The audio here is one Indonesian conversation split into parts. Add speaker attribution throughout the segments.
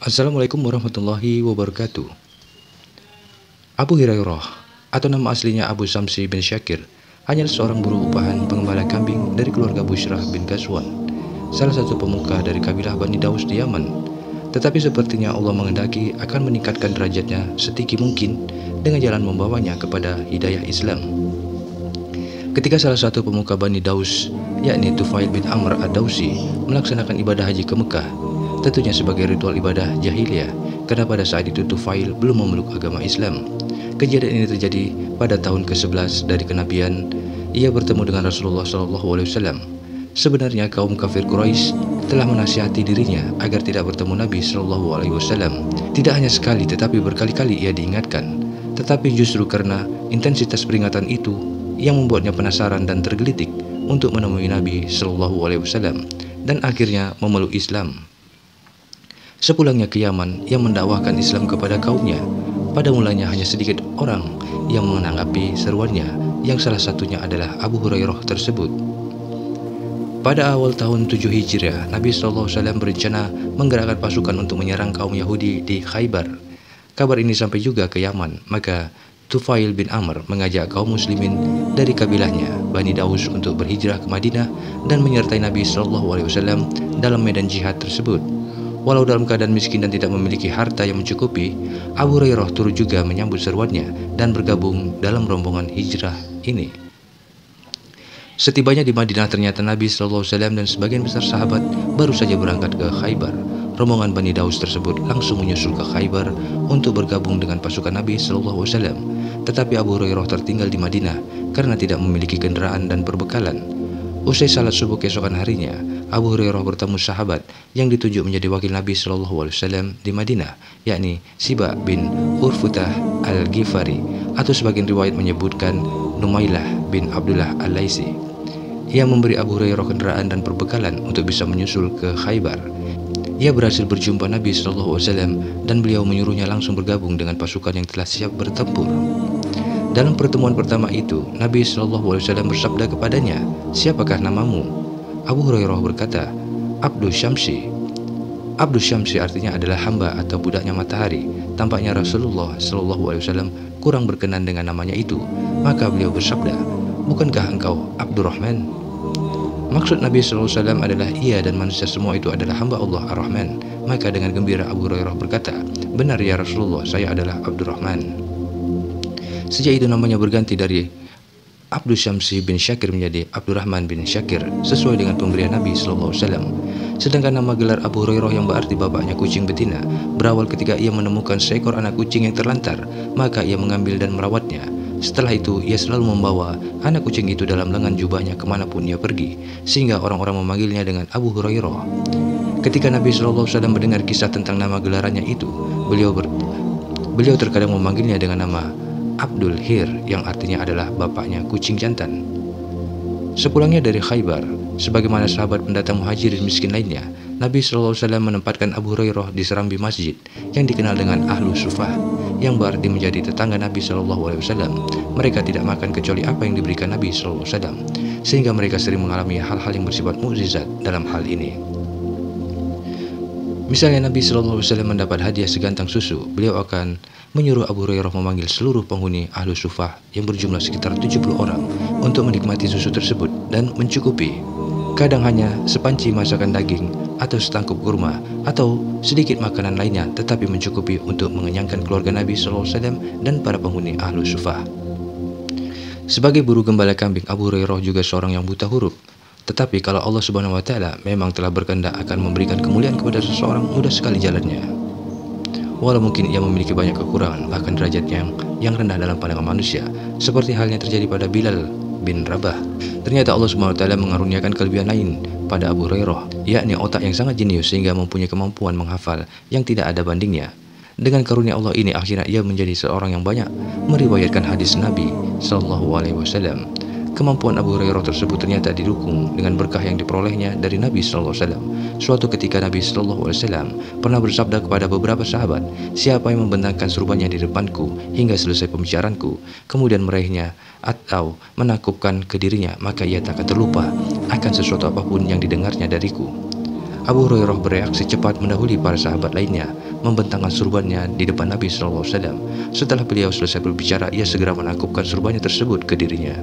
Speaker 1: Assalamualaikum warahmatullahi wabarakatuh. Abu Hurairah, atau nama aslinya Abu Samsi bin Syakir, hanyalah seorang buruh upahan pengembala kambing dari keluarga Bushrah bin Ghazwan, salah satu pemuka dari kabilah Bani Daus di Yaman. Tetapi sepertinya Allah menghendaki akan meningkatkan derajatnya setinggi mungkin dengan jalan membawanya kepada hidayah Islam. Ketika salah satu pemuka Bani Daus, yakni Tufail bin Amr ad-Dausi, melaksanakan ibadah haji ke Mekah, tentunya sebagai ritual ibadah jahiliyah, karena pada saat itu Tufail belum memeluk agama Islam. Kejadian ini terjadi pada tahun ke-11 dari kenabian. Ia bertemu dengan Rasulullah SAW. Sebenarnya kaum kafir Quraisy telah menasihati dirinya agar tidak bertemu Nabi SAW. Tidak hanya sekali tetapi berkali-kali ia diingatkan. Tetapi justru karena intensitas peringatan itu yang membuatnya penasaran dan tergelitik untuk menemui Nabi SAW dan akhirnya memeluk Islam. Sepulangnya ke Yaman, ia mendakwahkan Islam kepada kaumnya. Pada mulanya hanya sedikit orang yang menanggapi seruannya, yang salah satunya adalah Abu Hurairah tersebut. Pada awal tahun 7 Hijriah, Nabi SAW berencana menggerakkan pasukan untuk menyerang kaum Yahudi di Khaybar. Kabar ini sampai juga ke Yaman, maka Tufail bin Amr mengajak kaum muslimin dari kabilahnya Bani Daus untuk berhijrah ke Madinah dan menyertai Nabi SAW dalam medan jihad tersebut. Walau dalam keadaan miskin dan tidak memiliki harta yang mencukupi, Abu Hurairah turut juga menyambut seruannya dan bergabung dalam rombongan hijrah ini. Setibanya di Madinah, ternyata Nabi SAW dan sebagian besar sahabat baru saja berangkat ke Khaybar. Rombongan Bani Daus tersebut langsung menyusul ke Khaybar untuk bergabung dengan pasukan Nabi SAW. Tetapi Abu Hurairah tertinggal di Madinah karena tidak memiliki kendaraan dan perbekalan. Usai salat subuh keesokan harinya, Abu Hurairah bertemu sahabat yang ditunjuk menjadi wakil Nabi SAW di Madinah, yakni Siba bin Urfutah al-Ghifari, atau sebagian riwayat menyebutkan Numailah bin Abdullah al-Laisi. Ia memberi Abu Hurairah kendaraan dan perbekalan untuk bisa menyusul ke Khaybar. Ia berhasil berjumpa Nabi SAW dan beliau menyuruhnya langsung bergabung dengan pasukan yang telah siap bertempur. Dalam pertemuan pertama itu, Nabi SAW bersabda kepadanya, "Siapakah namamu?" Abu Hurairah berkata, "Abdu Syamsi." Abdu Syamsi artinya adalah hamba atau budaknya matahari. Tampaknya Rasulullah SAW kurang berkenan dengan namanya itu. Maka beliau bersabda, "Bukankah engkau Abdurrahman?" Maksud Nabi SAW adalah ia dan manusia semua itu adalah hamba Allah Ar-Rahman. Maka dengan gembira Abu Hurairah berkata, "Benar ya Rasulullah, saya adalah Abdurrahman." Sejak itu namanya berganti dari Abdu Syamsi bin Syakir menjadi Abdurrahman bin Syakir, sesuai dengan pemberian Nabi SAW. Sedangkan nama gelar Abu Hurairah yang berarti bapaknya kucing betina berawal ketika ia menemukan seekor anak kucing yang terlantar, maka ia mengambil dan merawatnya. Setelah itu ia selalu membawa anak kucing itu dalam lengan jubahnya kemanapun ia pergi, sehingga orang-orang memanggilnya dengan Abu Hurairah. Ketika Nabi SAW mendengar kisah tentang nama gelarannya itu, beliau terkadang memanggilnya dengan nama Abdul Hir, yang artinya adalah bapaknya kucing jantan. Sepulangnya dari Khaybar, sebagaimana sahabat pendatang muhajirin miskin lainnya, Nabi SAW menempatkan Abu Hurairah di serambi masjid yang dikenal dengan Ahlu Sufah, yang berarti menjadi tetangga Nabi SAW. Mereka tidak makan kecuali apa yang diberikan Nabi SAW, sehingga mereka sering mengalami hal-hal yang bersifat mukjizat dalam hal ini. Misalnya Nabi SAW mendapat hadiah segantang susu, beliau akan menyuruh Abu Hurairah memanggil seluruh penghuni Ahlu Sufah yang berjumlah sekitar 70 orang untuk menikmati susu tersebut dan mencukupi. Kadang hanya sepanci masakan daging atau setangkup kurma atau sedikit makanan lainnya, tetapi mencukupi untuk mengenyangkan keluarga Nabi SAW dan para penghuni Ahlu Sufah. Sebagai buruh gembala kambing, Abu Hurairah juga seorang yang buta huruf. Tetapi kalau Allah Subhanahu wa Ta'ala memang telah berkehendak akan memberikan kemuliaan kepada seseorang, mudah sekali jalannya. Walau mungkin ia memiliki banyak kekurangan, bahkan derajatnya yang rendah dalam pandangan manusia, seperti halnya terjadi pada Bilal bin Rabah. Ternyata Allah Subhanahu wa Ta'ala mengaruniakan kelebihan lain pada Abu Hurairah, yakni otak yang sangat jenius sehingga mempunyai kemampuan menghafal yang tidak ada bandingnya. Dengan karunia Allah ini, akhirnya ia menjadi seorang yang banyak meriwayatkan hadis Nabi SAW. Kemampuan Abu Hurairah tersebut ternyata didukung dengan berkah yang diperolehnya dari Nabi SAW. Suatu ketika Nabi SAW pernah bersabda kepada beberapa sahabat, "Siapa yang membentangkan serbannya di depanku hingga selesai pembicaraanku, kemudian meraihnya atau menakupkan ke dirinya, maka ia tak akan terlupa akan sesuatu apapun yang didengarnya dariku." Abu Hurairah bereaksi cepat mendahului para sahabat lainnya, membentangkan surbannya di depan Nabi SAW. Setelah beliau selesai berbicara, ia segera menangkupkan surbannya tersebut ke dirinya.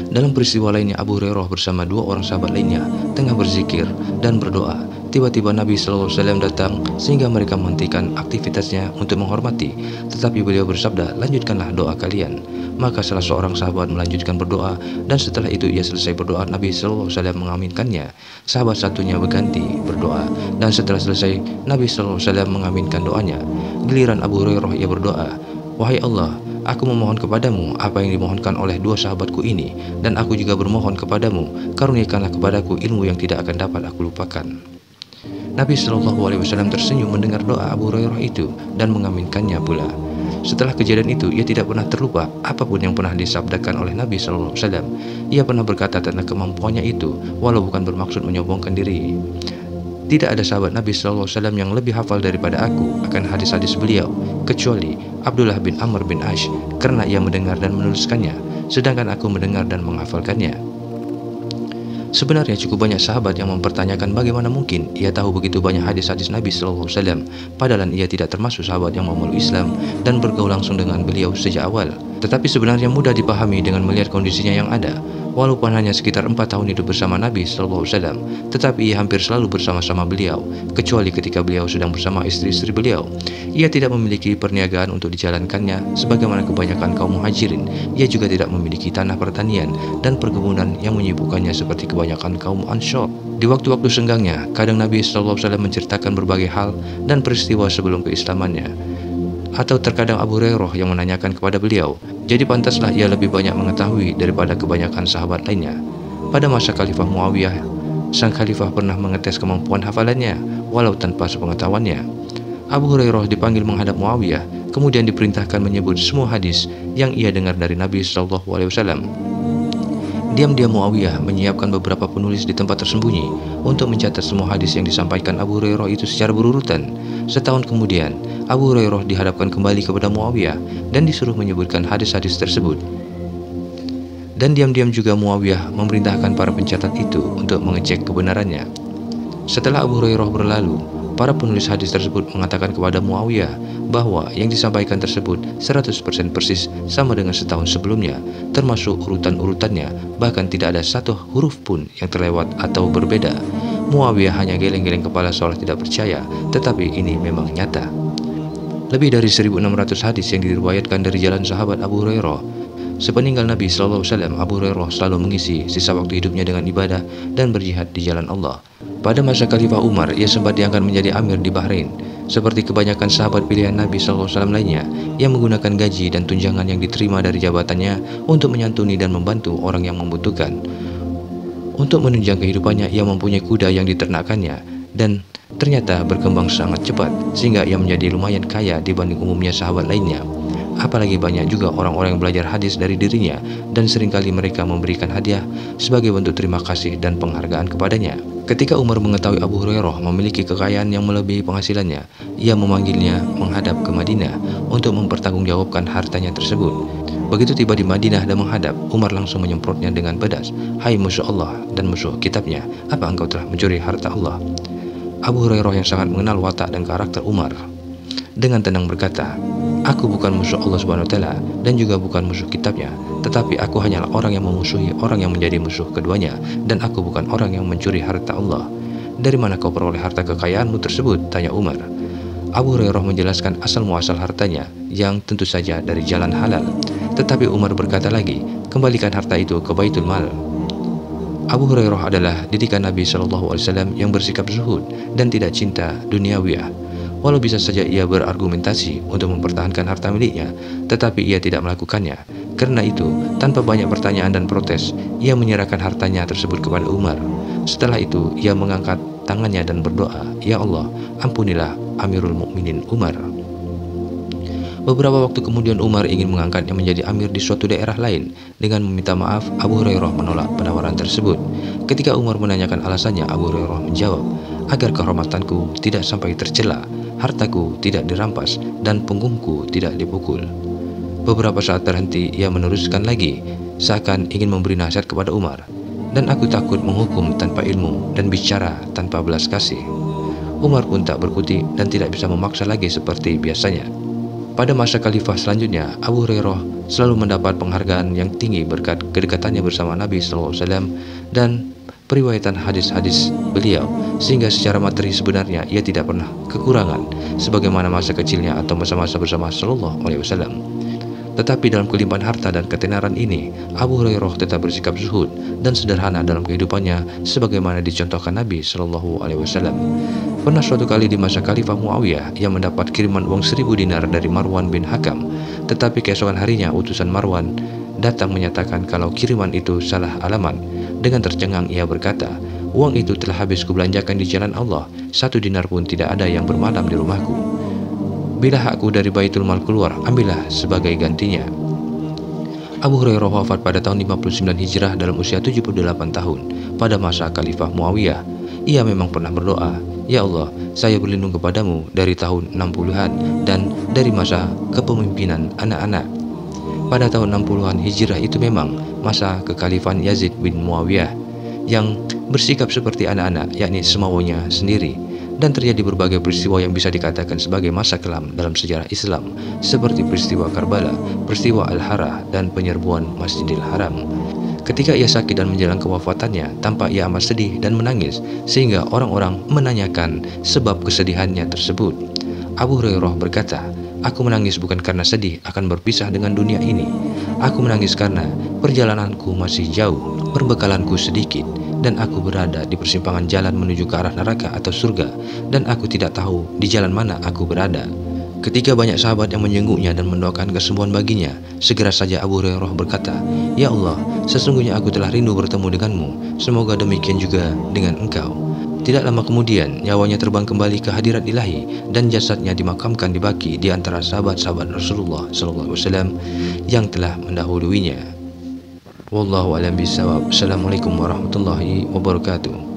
Speaker 1: Dalam peristiwa lainnya, Abu Hurairah bersama dua orang sahabat lainnya tengah berzikir dan berdoa. Tiba-tiba Nabi SAW datang sehingga mereka menghentikan aktivitasnya untuk menghormati. Tetapi beliau bersabda, "Lanjutkanlah doa kalian." Maka salah seorang sahabat melanjutkan berdoa, dan setelah itu ia selesai berdoa, Nabi SAW mengaminkannya. Sahabat satunya berganti berdoa, dan setelah selesai Nabi SAW mengaminkan doanya. Giliran Abu Hurairah, ia berdoa, "Wahai Allah, aku memohon kepadamu apa yang dimohonkan oleh dua sahabatku ini, dan aku juga bermohon kepadamu, karuniakanlah kepadaku ilmu yang tidak akan dapat aku lupakan." Nabi SAW tersenyum mendengar doa Abu Hurairah itu dan mengaminkannya pula. Setelah kejadian itu, ia tidak pernah terlupa apapun yang pernah disabdakan oleh Nabi SAW. Ia pernah berkata tentang kemampuannya itu, walau bukan bermaksud menyombongkan diri. Tidak ada sahabat Nabi SAW yang lebih hafal daripada aku akan hadis-hadis beliau, kecuali Abdullah bin Amr bin Ash, karena ia mendengar dan menuliskannya, sedangkan aku mendengar dan menghafalkannya. Sebenarnya cukup banyak sahabat yang mempertanyakan bagaimana mungkin ia tahu begitu banyak hadis-hadis Nabi SAW, padahal ia tidak termasuk sahabat yang memeluk Islam dan bergaul langsung dengan beliau sejak awal. Tetapi sebenarnya mudah dipahami dengan melihat kondisinya yang ada. Walaupun hanya sekitar 4 tahun hidup bersama Nabi SAW, tetapi ia hampir selalu bersama-sama beliau, kecuali ketika beliau sedang bersama istri-istri beliau. Ia tidak memiliki perniagaan untuk dijalankannya sebagaimana kebanyakan kaum muhajirin. Ia juga tidak memiliki tanah pertanian dan perkebunan yang menyibukkannya seperti kebanyakan kaum Ansor. Di waktu-waktu senggangnya, kadang Nabi SAW menceritakan berbagai hal dan peristiwa sebelum keislamannya. Atau terkadang Abu Hurairah yang menanyakan kepada beliau, jadi pantaslah ia lebih banyak mengetahui daripada kebanyakan sahabat lainnya. Pada masa Khalifah Muawiyah, sang khalifah pernah mengetes kemampuan hafalannya, walau tanpa sepengetahuannya. Abu Hurairah dipanggil menghadap Muawiyah, kemudian diperintahkan menyebut semua hadis yang ia dengar dari Nabi SAW. Diam-diam Muawiyah menyiapkan beberapa penulis di tempat tersembunyi untuk mencatat semua hadis yang disampaikan Abu Hurairah itu secara berurutan. Setahun kemudian, Abu Hurairah dihadapkan kembali kepada Muawiyah dan disuruh menyebutkan hadis-hadis tersebut. Dan diam-diam juga Muawiyah memerintahkan para pencatat itu untuk mengecek kebenarannya. Setelah Abu Hurairah berlalu, para penulis hadis tersebut mengatakan kepada Muawiyah bahwa yang disampaikan tersebut 100% persis sama dengan setahun sebelumnya, termasuk urutan-urutannya, bahkan tidak ada satu huruf pun yang terlewat atau berbeda. Muawiyah hanya geleng-geleng kepala seolah tidak percaya, tetapi ini memang nyata. Lebih dari 1.600 hadis yang diriwayatkan dari jalan sahabat Abu Hurairah. Sepeninggal Nabi SAW, Abu Hurairah selalu mengisi sisa waktu hidupnya dengan ibadah dan berjihad di jalan Allah. Pada masa Khalifah Umar, ia sempat diangkat menjadi amir di Bahrain. Seperti kebanyakan sahabat pilihan Nabi SAW lainnya, ia menggunakan gaji dan tunjangan yang diterima dari jabatannya untuk menyantuni dan membantu orang yang membutuhkan. Untuk menunjang kehidupannya, ia mempunyai kuda yang diternakannya dan ternyata berkembang sangat cepat sehingga ia menjadi lumayan kaya dibanding umumnya sahabat lainnya. Apalagi banyak juga orang-orang yang belajar hadis dari dirinya dan seringkali mereka memberikan hadiah sebagai bentuk terima kasih dan penghargaan kepadanya. Ketika Umar mengetahui Abu Hurairah memiliki kekayaan yang melebihi penghasilannya, ia memanggilnya menghadap ke Madinah untuk mempertanggungjawabkan hartanya tersebut. Begitu tiba di Madinah dan menghadap, Umar langsung menyemprotnya dengan pedas. "Hai musuh Allah dan musuh kitabnya, apa engkau telah mencuri harta Allah?" Abu Hurairah yang sangat mengenal watak dan karakter Umar dengan tenang berkata, "Aku bukan musuh Allah SWT dan juga bukan musuh kitabnya, tetapi aku hanyalah orang yang memusuhi orang yang menjadi musuh keduanya, dan aku bukan orang yang mencuri harta Allah." "Dari mana kau peroleh harta kekayaanmu tersebut?" tanya Umar. Abu Hurairah menjelaskan asal muasal hartanya yang tentu saja dari jalan halal. Tetapi Umar berkata lagi, "Kembalikan harta itu ke Baitul Mal." Abu Hurairah adalah didikan Nabi SAW yang bersikap zuhud dan tidak cinta duniawiyah. Walau bisa saja ia berargumentasi untuk mempertahankan harta miliknya, tetapi ia tidak melakukannya. Karena itu, tanpa banyak pertanyaan dan protes, ia menyerahkan hartanya tersebut kepada Umar. Setelah itu, ia mengangkat tangannya dan berdoa, "Ya Allah, ampunilah Amirul Mukminin Umar." Beberapa waktu kemudian Umar ingin mengangkatnya menjadi amir di suatu daerah lain. Dengan meminta maaf, Abu Hurairah menolak penawaran tersebut. Ketika Umar menanyakan alasannya, Abu Hurairah menjawab, "Agar kehormatanku tidak sampai tercela, hartaku tidak dirampas, dan punggungku tidak dipukul." Beberapa saat terhenti, ia meneruskan lagi, seakan ingin memberi nasihat kepada Umar. dan aku takut menghukum tanpa ilmu dan bicara tanpa belas kasih. Umar pun tak berkutik dan tidak bisa memaksa lagi seperti biasanya. Pada masa khalifah selanjutnya, Abu Hurairah selalu mendapat penghargaan yang tinggi berkat kedekatannya bersama Nabi SAW dan periwayatan hadis-hadis beliau, sehingga secara materi sebenarnya ia tidak pernah kekurangan sebagaimana masa kecilnya atau masa-masa bersama Sallallahu Alaihi Wasallam. Tetapi dalam kelimpahan harta dan ketenaran ini, Abu Hurairah tetap bersikap zuhud dan sederhana dalam kehidupannya sebagaimana dicontohkan Nabi Shallallahu Alaihi Wasallam. Pernah suatu kali di masa Khalifah Muawiyah yang mendapat kiriman uang 1000 dinar dari Marwan bin Hakam, tetapi keesokan harinya utusan Marwan datang menyatakan kalau kiriman itu salah alamat. Dengan tercengang ia berkata, "Uang itu telah habis kubelanjakan di jalan Allah, 1 dinar pun tidak ada yang bermalam di rumahku. Bila hakku dari Baitul Mal keluar, ambillah sebagai gantinya." Abu Hurairah wafat pada tahun 59 Hijrah dalam usia 78 tahun pada masa Khalifah Muawiyah. Ia memang pernah berdoa, "Ya Allah, saya berlindung kepadamu dari tahun 60-an dan dari masa kepemimpinan anak-anak." Pada tahun 60-an Hijrah itu memang masa kekhalifahan Yazid bin Muawiyah yang bersikap seperti anak-anak, yakni semaunya sendiri. Dan terjadi berbagai peristiwa yang bisa dikatakan sebagai masa kelam dalam sejarah Islam, seperti peristiwa Karbala, peristiwa Al-Harah, dan penyerbuan Masjidil Haram. Ketika ia sakit dan menjelang kewafatannya, tampak ia amat sedih dan menangis, sehingga orang-orang menanyakan sebab kesedihannya tersebut. Abu Hurairah berkata, "Aku menangis bukan karena sedih akan berpisah dengan dunia ini. Aku menangis karena perjalananku masih jauh, perbekalanku sedikit, dan aku berada di persimpangan jalan menuju ke arah neraka atau surga, dan aku tidak tahu di jalan mana aku berada." Ketika banyak sahabat yang menjenguknya dan mendoakan kesembuhan baginya, segera saja Abu Hurairah berkata, "Ya Allah, sesungguhnya aku telah rindu bertemu denganmu. Semoga demikian juga dengan engkau." Tidak lama kemudian, nyawanya terbang kembali ke hadirat ilahi dan jasadnya dimakamkan di Baqi di antara sahabat-sahabat Rasulullah SAW yang telah mendahuluinya. Wallahu a'lam bishawab. Assalamualaikum warahmatullahi wabarakatuh.